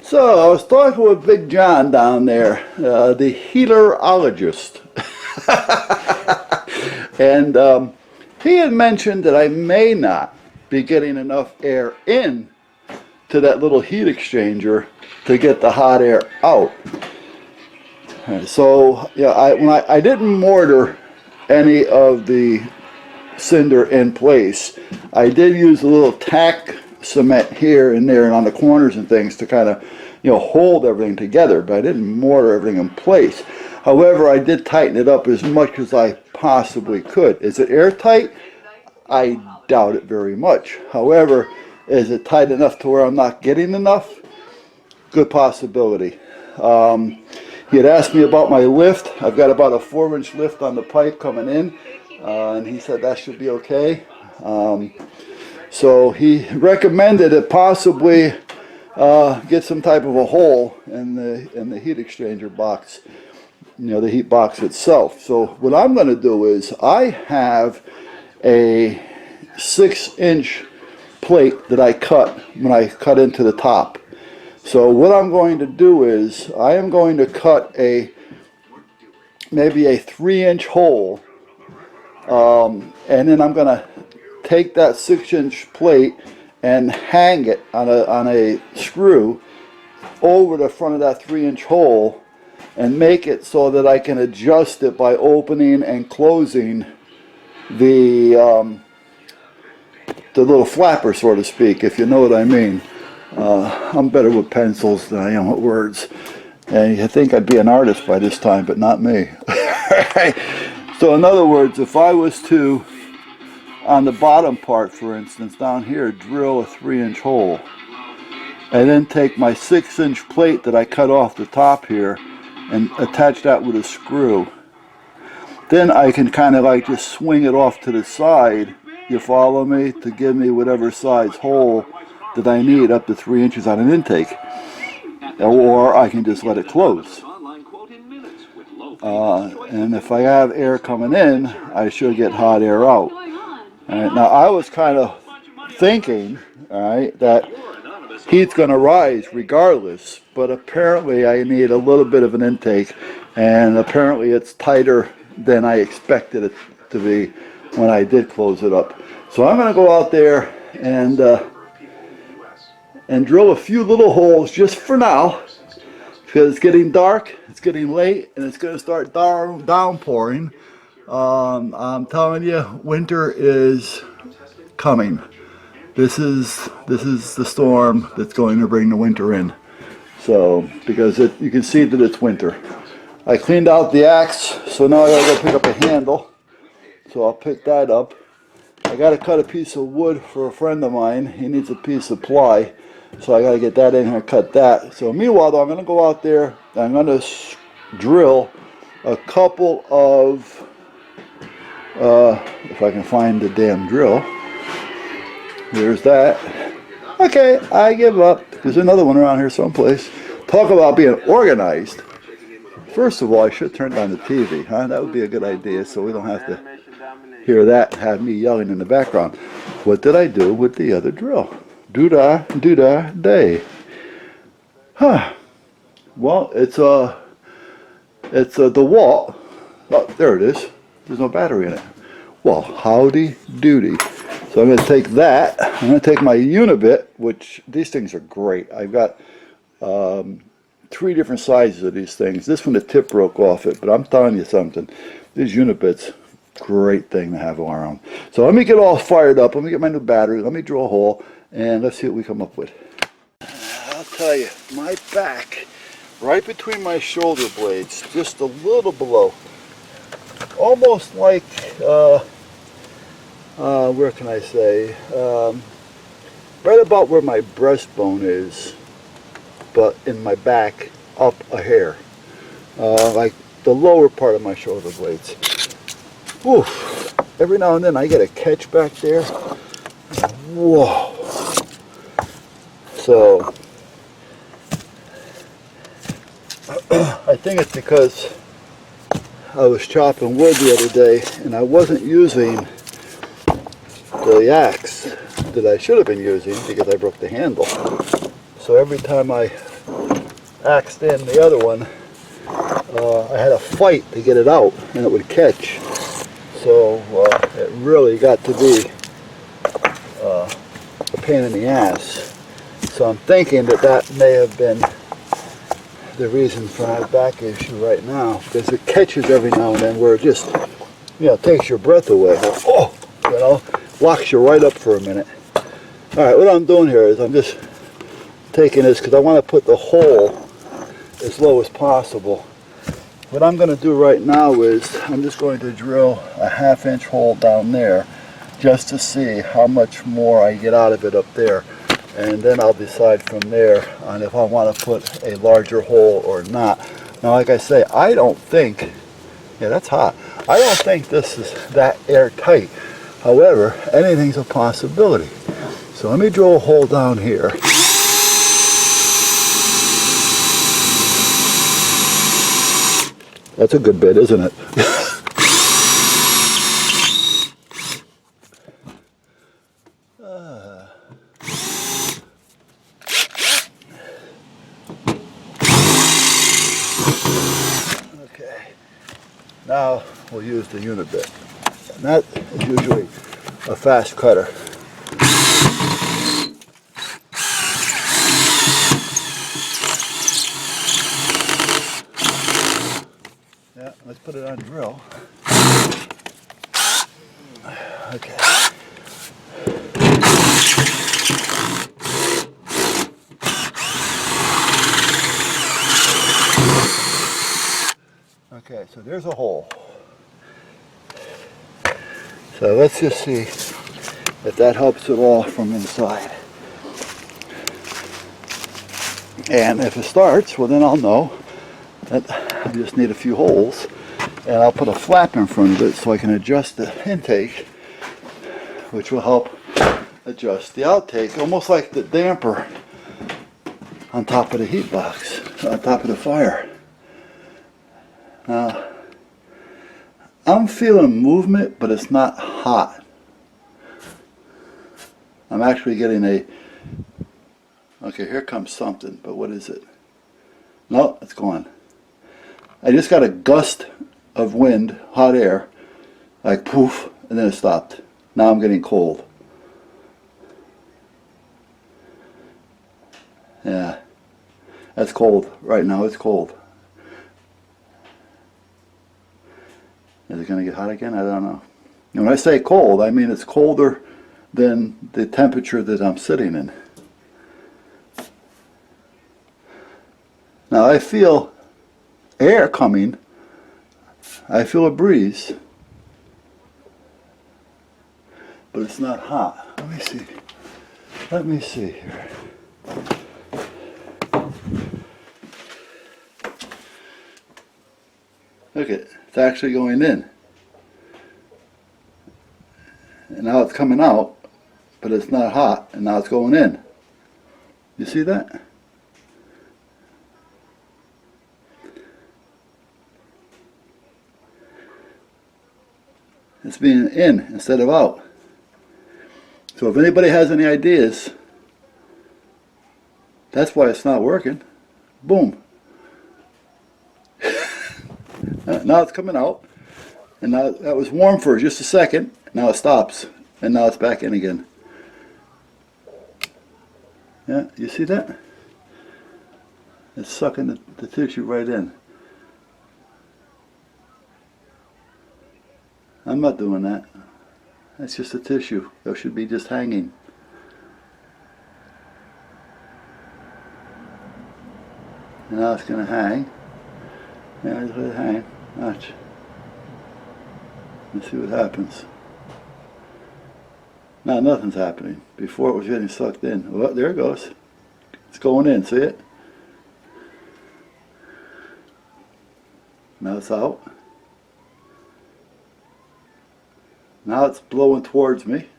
So I was talking with Big John down there, the heaterologist, and he had mentioned that I may not be getting enough air in to that little heat exchanger to get the hot air out. So yeah, I didn't mortar any of the cinder in place. I did use a little tack cement here and there and on the corners and things to kind of, hold everything together, but I didn't mortar everything in place. However, I did tighten it up as much as I possibly could. Is it airtight? I doubt it very much. However, is it tight enough to where I'm not getting enough? Good possibility. He had asked me about my lift. I've got about a 4-inch lift on the pipe coming in, and he said that should be okay. So he recommended it possibly get some type of a hole in the heat exchanger box, the heat box itself. So what I'm going to do is I have a 6-inch plate that I cut when I cut into the top. So what I'm going to do is I am going to cut maybe a 3-inch hole, and then I'm going to take that 6-inch plate and hang it on a screw over the front of that 3-inch hole and make it so that I can adjust it by opening and closing the little flapper, so to speak, if you know what I mean. I'm better with pencils than I am with words, and you think I'd be an artist by this time, but not me. So in other words, if I was to, on the bottom part, for instance, down here, drill a 3-inch hole, and then take my 6-inch plate that I cut off the top here and attach that with a screw, then I can kind of like just swing it off to the side, you follow me, to give me whatever size hole that I need up to 3 inches on an intake, or I can just let it close. And if I have air coming in, I should get hot air out. Now I was kind of thinking, that heat's going to rise regardless, but apparently I need a little bit of an intake, and apparently it's tighter than I expected it to be when I did close it up. So I'm going to go out there and drill a few little holes just for now, because it's getting dark, it's getting late, and it's going to start downpouring. I'm telling you, winter is coming. This is the storm that's going to bring the winter in. So, because you can see that it's winter. I cleaned out the axe, so now I gotta go pick up a handle. So I'll pick that up. I gotta cut a piece of wood for a friend of mine. He needs a piece of ply, so I gotta get that in here and cut that. So meanwhile, though, I'm gonna go out there. I'm gonna drill a couple of, if I can find the damn drill. There's that. Okay, I give up. There's another one around here someplace. Talk about being organized. First of all, I should turn down the TV, huh? That would be a good idea, so we don't have to hear that and have me yelling in the background. What did I do with the other drill? Doo-dah, doo-dah, day. Huh. Well, it's the wall. Oh, there it is. There's no battery in it. Well, howdy doody. So I'm going to take that. I'm going to take my Unibit, which these things are great. I've got 3 different sizes of these things. This one, the tip broke off it, but I'm telling you something. These Unibits, great thing to have around. So let me get all fired up. Let me get my new battery. Let me drill a hole, and let's see what we come up with. I'll tell you, my back, right between my shoulder blades, just a little below, almost like, where can I say, right about where my breastbone is, but in my back, up a hair, like the lower part of my shoulder blades. Whew. Every now and then I get a catch back there. Whoa. So, I think it's because I was chopping wood the other day and I wasn't using the axe that I should have been using because I broke the handle. So every time I axed in the other one, I had a fight to get it out and it would catch. So it really got to be a pain in the ass. So I'm thinking that that may have been the reason for my back issue right now, because it catches every now and then where it just, you know, takes your breath away. Oh, you know, locks you right up for a minute. All right, what I'm doing here is I'm just taking this because I want to put the hole as low as possible. What I'm going to do right now is I'm just going to drill a 1/2 inch hole down there just to see how much more I get out of it up there. And then I'll decide from there on if I want to put a larger hole or not. Now, like I say, I don't think, yeah, that's hot. I don't think this is that airtight. However, anything's a possibility. So let me drill a hole down here. That's a good bit, isn't it? Okay. Now we'll use the unibit. And that is usually a fast cutter. Yeah, let's put it on drill. Okay. Okay, so there's a hole. So let's just see if that helps at all from inside. And if it starts, well then I'll know that I just need a few holes, and I'll put a flap in front of it so I can adjust the intake, which will help adjust the outtake, almost like the damper on top of the heat box, on top of the fire. Now, I'm feeling movement, but it's not hot. I'm actually getting a, okay, here comes something, but what is it? No, it's gone. I just got a gust of wind, hot air, like poof, and then it stopped. Now I'm getting cold. Yeah, that's cold. Right now it's cold. Is it going to get hot again? I don't know. And when I say cold, I mean it's colder than the temperature that I'm sitting in. Now I feel air coming. I feel a breeze. But it's not hot. Let me see. Let me see here. Look at it. It's actually going in. And now it's coming out, but it's not hot, and now it's going in. You see that? It's being in instead of out. So if anybody has any ideas, that's why it's not working. Boom. Now it's coming out, and now that was warm for just a second. Now it stops, and now it's back in again. Yeah, you see that? It's sucking the tissue right in. I'm not doing that. That's just a tissue. That should be just hanging. Now it's going to hang. Yeah, just let it hang. Watch. Let's see what happens. Now nothing's happening. Before it was getting sucked in. Well, there it goes. It's going in. See it? Now it's out. Now it's blowing towards me.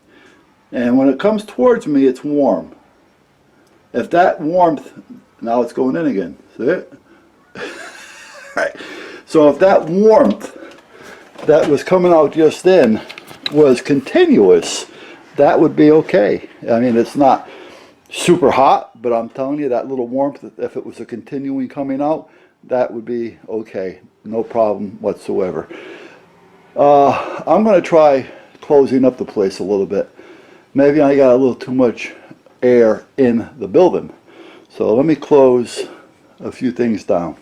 And when it comes towards me, it's warm. If that warmth, now it's going in again. See it? Right. So if that warmth that was coming out just then was continuous, that would be okay. I mean, it's not super hot, but I'm telling you that little warmth, if it was a continuing coming out, that would be okay. No problem whatsoever. I'm going to try closing up the place a little bit. Maybe I got a little too much air in the building. So let me close a few things down.